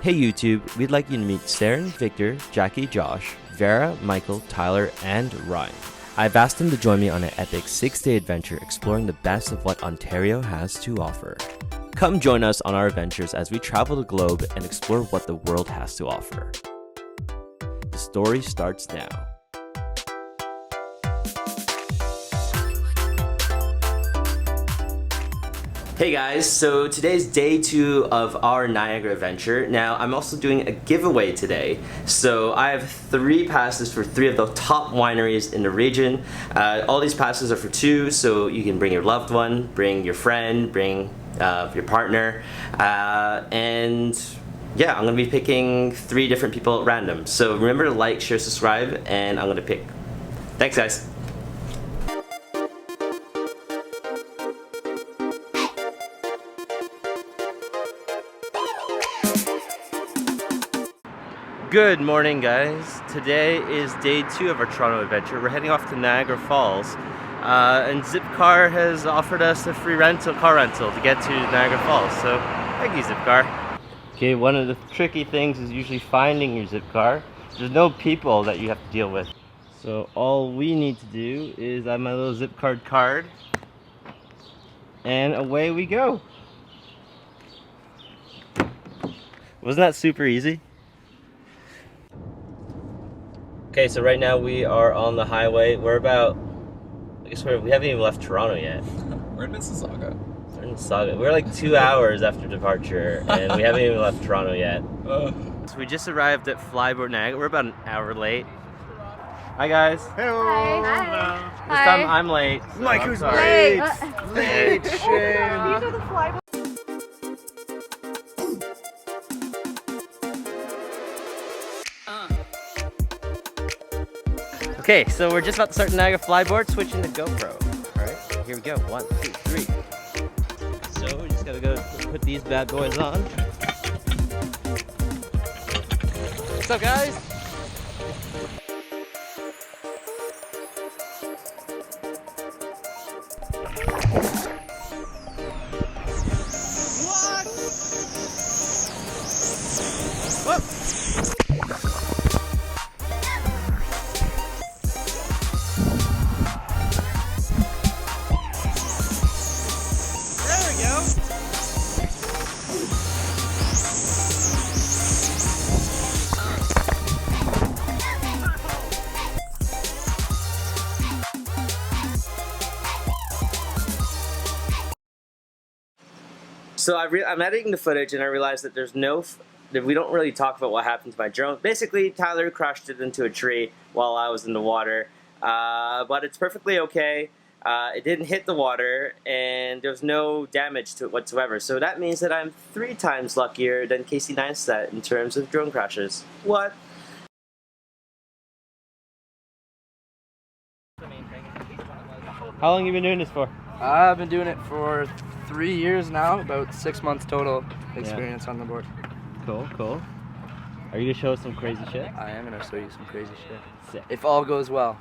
Hey YouTube, we'd like you to meet Cerine, Victor, Jackie, Josh, Vera, Michael, Tyler, and Ryan. I've asked them to join me on an epic 6-day adventure exploring the best of what Ontario has to offer. Come join us on our adventures as we travel the globe and explore what the world has to offer. The story starts now. Hey guys, so today's day 2 of our Niagara adventure. Now, I'm also doing a giveaway today. So I have 3 passes for 3 of the top wineries in the region. All these passes are for 2, so you can bring your loved one, bring your friend, bring your partner, and yeah, I'm gonna be picking 3 different people at random. So remember to like, share, subscribe, and I'm gonna pick. Thanks guys. Good morning guys. Today is day 2 of our Toronto adventure. We're heading off to Niagara Falls, and Zipcar has offered us a free car rental to get to Niagara Falls, so thank you Zipcar. Okay, one of the tricky things is usually finding your Zipcar. There's no people that you have to deal with. So all we need to do is add my little Zipcar card, and away we go. Wasn't that super easy? Okay, so right now we are on the highway. We're about, I guess we haven't even left Toronto yet. We're in Mississauga. We're in Mississauga. We're like 2 hours after departure, and we haven't even left Toronto yet. So we just arrived at Flyboard Niagara. We're about an hour late. Hi guys. Hello. Hi. This time I'm late. So Maiku's late. Late. These are the Flyboard. Okay, so we're just about to start the Niagara Flyboard, switching to GoPro. Alright, here we go. 1, 2, 3. So we just gotta go put these bad boys on. What's up, guys? What? Whoop. So I'm editing the footage and I realized that that we don't really talk about what happened to my drone. Basically, Tyler crashed it into a tree while I was in the water, but it's perfectly okay. It didn't hit the water and there was no damage to it whatsoever. So that means that I'm 3 times luckier than Casey Neistat in terms of drone crashes. What? How long have you been doing this for? I've been doing it for 3 years now, about 6 months total experience on the board. Cool, cool. Are you gonna show us some crazy shit? I am gonna show you some crazy shit. Sick. If all goes well.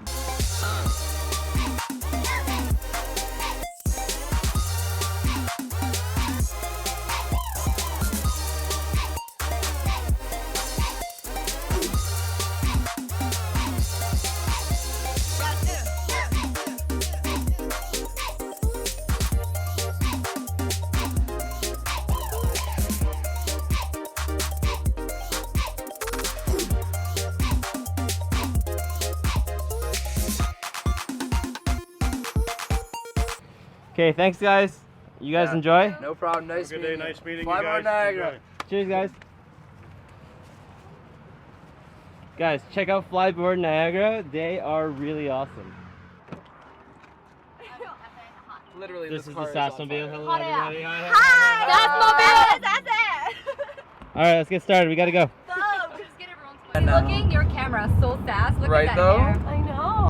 Okay, thanks guys. You guys enjoy? No problem. Nice Good meeting day, nice meeting you Flyboard guys. Niagara. Cheers guys. Guys, check out Flyboard Niagara. They are really awesome. Literally, This is the car Sass on mobile. fire. Hello everybody. Hi! That's it! Alright, let's get started. We gotta go. Go! Just get everyone's looking, your camera so fast. Look Right at that though? hair. I know.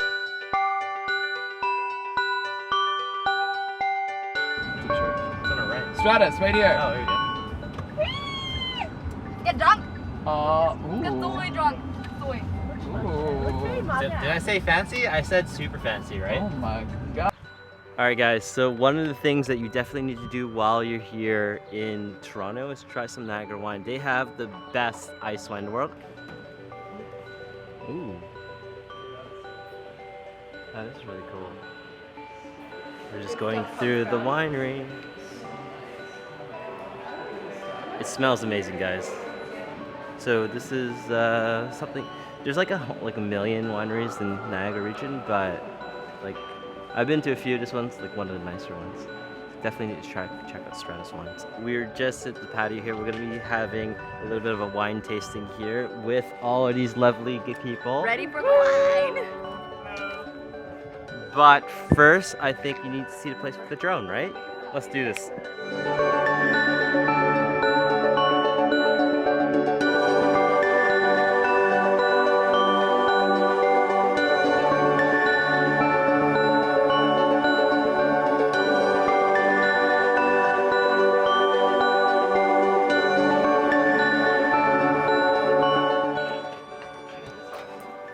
It's on the right. Stratus, right here. Oh, there you go. Get drunk. Get Ooh. totally drunk. Totally. Ooh. Did I say fancy? I said super fancy, right? Oh my god. Alright guys, so one of the things that you definitely need to do while you're here in Toronto is try some Niagara wine. They have the best ice wine in the world. Ooh. That is really cool. We're just going through the winery. It smells amazing, guys. So this is something. There's like a million wineries in Niagara region, but like I've been to a few. This one's like one of the nicer ones. Definitely need to check out Stratus wines. We're just at the patio here. We're gonna be having a little bit of a wine tasting here with all of these lovely good people. Ready for the wine? But first, I think you need to see the place with the drone, right? Let's do this.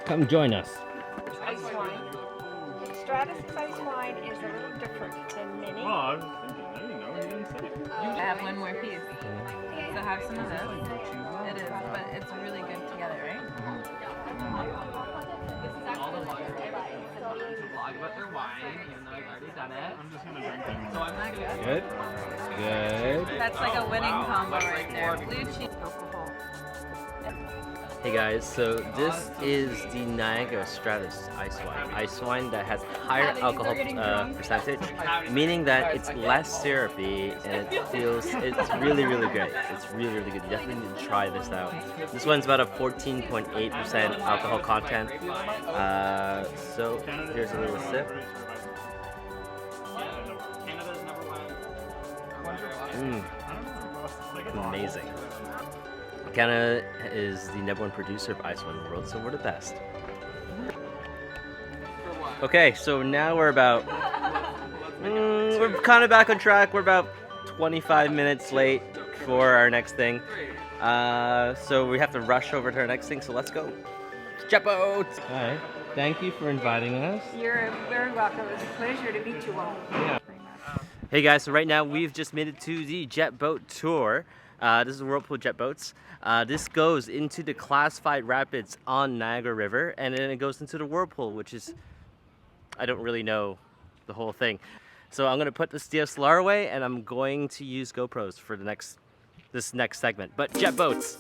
Come join us. Ice wine. Stratus ice wine is a little different than mini. Oh, I was thinking, I didn't know, you didn't say it. I have one more piece. So have some of this. It is, but it's really good together, right? All the vloggers vlog about their wine, even though I've already done it. I'm just gonna drink them. So I'm not gonna Good. Good. That's like a winning combo That's right like there. more- Blue cheese. Hey guys, so this is the Niagara Stratus ice wine. Ice wine that has higher alcohol percentage, meaning that it's less syrupy and it's really great. It's really good. You definitely need to try this out. This one's about a 14.8% alcohol content. So here's a little sip. Canada's number one. Amazing. Canada is the #1 producer of ice wine in the world, so we're the best. Okay, so now we're about, we're kind of back on track. We're about 25 minutes late for our next thing. So we have to rush over to our next thing, so let's go. Jet boat! Hi, thank you for inviting us. You're very welcome. It was a pleasure to meet you all. Hey guys, so right now we've just made it to the jet boat tour. This is Whirlpool jet boats. This goes into the classified rapids on Niagara River, and then it goes into the Whirlpool, which is, I don't really know the whole thing. So I'm gonna put this DSLR away, and I'm going to use GoPros for this next segment. But jet boats.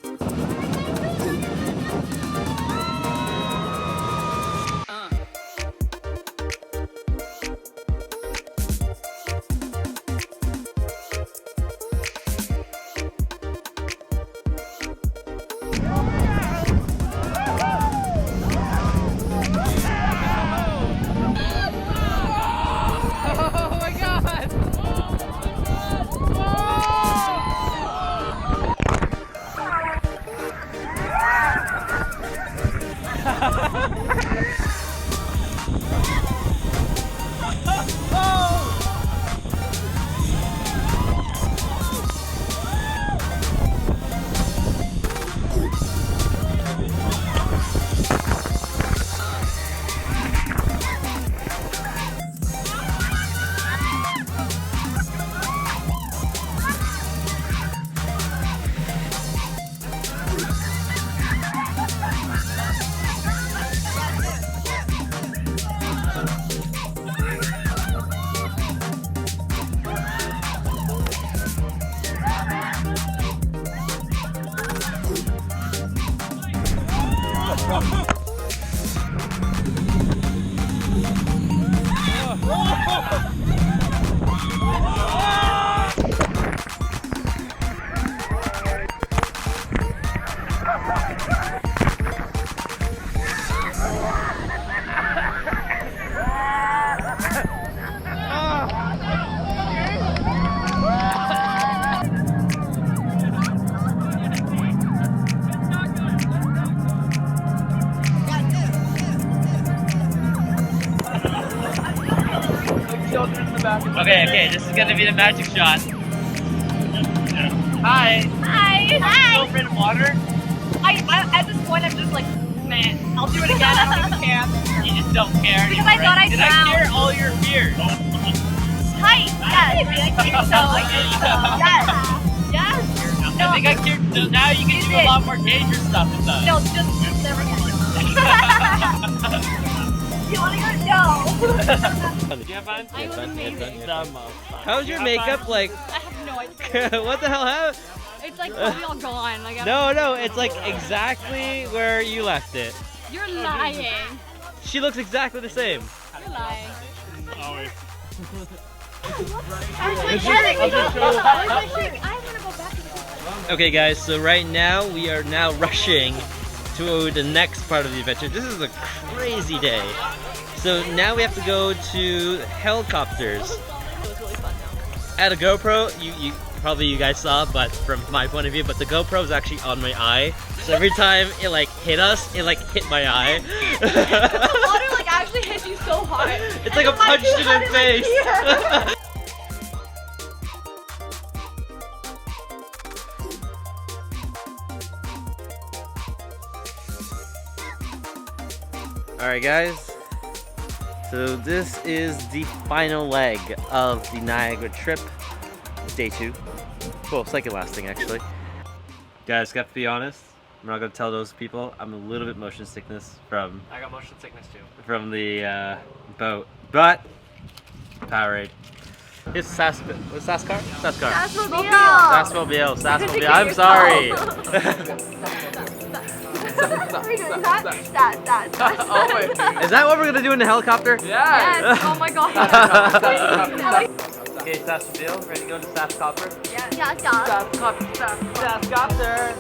Okay, this is gonna be the magic shot. Hi. Hi. Hi. Still afraid of water? At this point, I'm just like, man, I'll do it again. I don't even care. You just don't care. Because I thought I'd Did drown. I clear all your fears? height. Yes. I think so. Yes. Yes. I think I can. So now you can do a lot more dangerous stuff with us. No, just never get it. You want to go? No. Did you have fun? I was amazing. How's your makeup like? I have no idea. What the hell happened? It's like probably all gone. Like No, it's like exactly where you left it. You're lying. She looks exactly the same. You're lying. Always. Okay guys, so right now we are now rushing to the next part of the adventure. This is a crazy day. So now we have to go to helicopters. It was really fun though. At a GoPro, you probably you guys saw, but from my point of view, but the GoPro is actually on my eye. So every time it like hit us, it like hit my eye. The water like actually hits you so hard. It's like a punch to the face. Alright guys, so this is the final leg of the Niagara trip, day 2. Well, second last thing actually. Guys, got to be honest, I'm not going to tell those people, I'm a little bit motion sickness from... I got motion sickness too. From the boat, but Powerade. It's Sass car? Sass car? Sassmobile. Sassmobile. I'm sorry. Is that what we're gonna do in the helicopter? Yes. Oh my god. Okay, Sassmobile, ready to go to Sasscopter? Yeah. Sasscopter.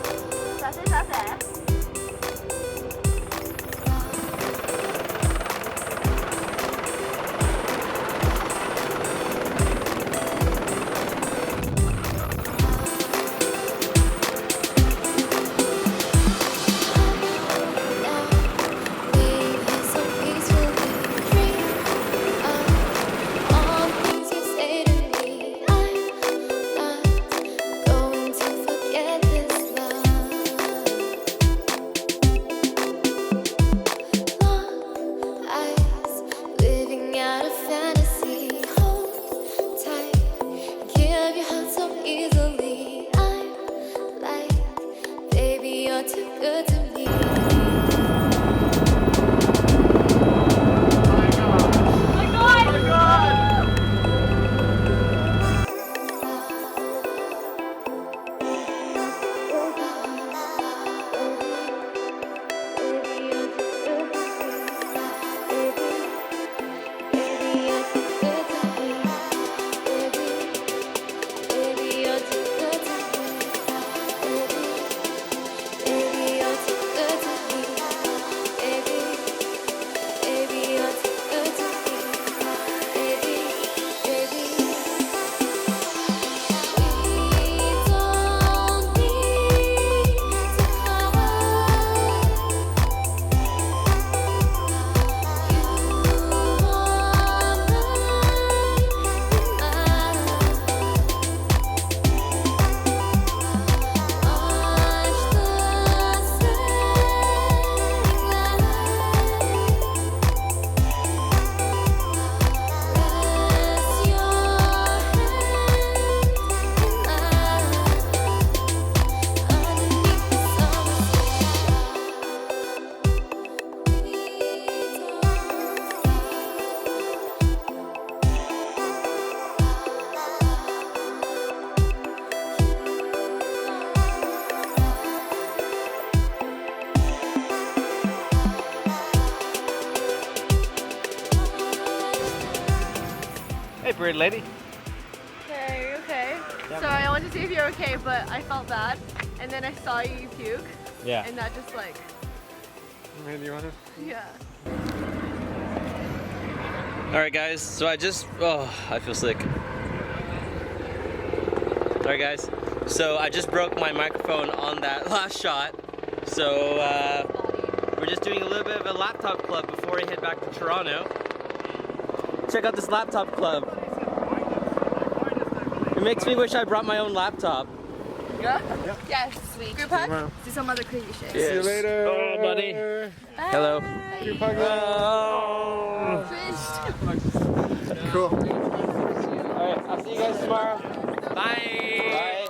Hey, bird lady. Okay. So I wanted to see if you're okay, but I felt bad. And then I saw you puke. Yeah. And that just like... Man, you want to? Yeah. Alright guys, so I feel sick. Alright guys, so I just broke my microphone on that last shot. So we're just doing a little bit of a laptop club before we head back to Toronto. Check out this laptop club. It makes me wish I brought my own laptop. Yeah? Yep. Yes. Sweet. Group hug? Do some other crazy shit. Yes. See you later. Oh, buddy. Bye. Hello. Group hug. Oh. Cool. I'll see you guys tomorrow. Bye.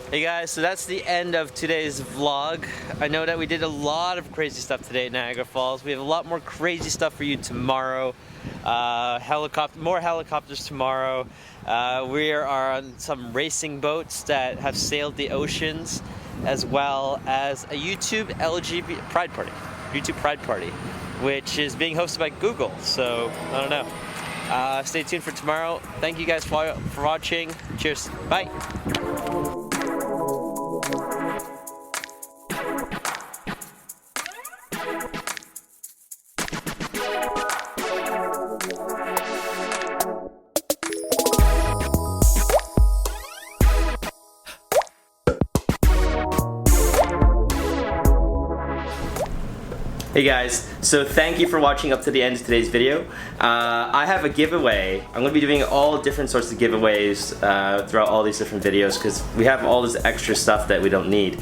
Hey guys, so that's the end of today's vlog. I know that we did a lot of crazy stuff today at Niagara Falls. We have a lot more crazy stuff for you tomorrow. More helicopters tomorrow. We are on some racing boats that have sailed the oceans, as well as a YouTube LGBT Pride Party. YouTube Pride Party, which is being hosted by Google. So I don't know. Stay tuned for tomorrow. Thank you guys for watching. Cheers. Bye. Hey guys, so thank you for watching up to the end of today's video. I have a giveaway. I'm going to be doing all different sorts of giveaways throughout all these different videos because we have all this extra stuff that we don't need.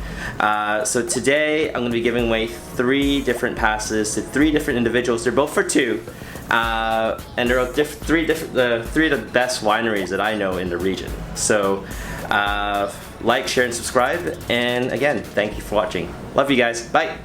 So today I'm going to be giving away 3 different passes to 3 different individuals. They're both for 2. And they're three of the best wineries that I know in the region. So like, share, and subscribe. And again, thank you for watching. Love you guys. Bye.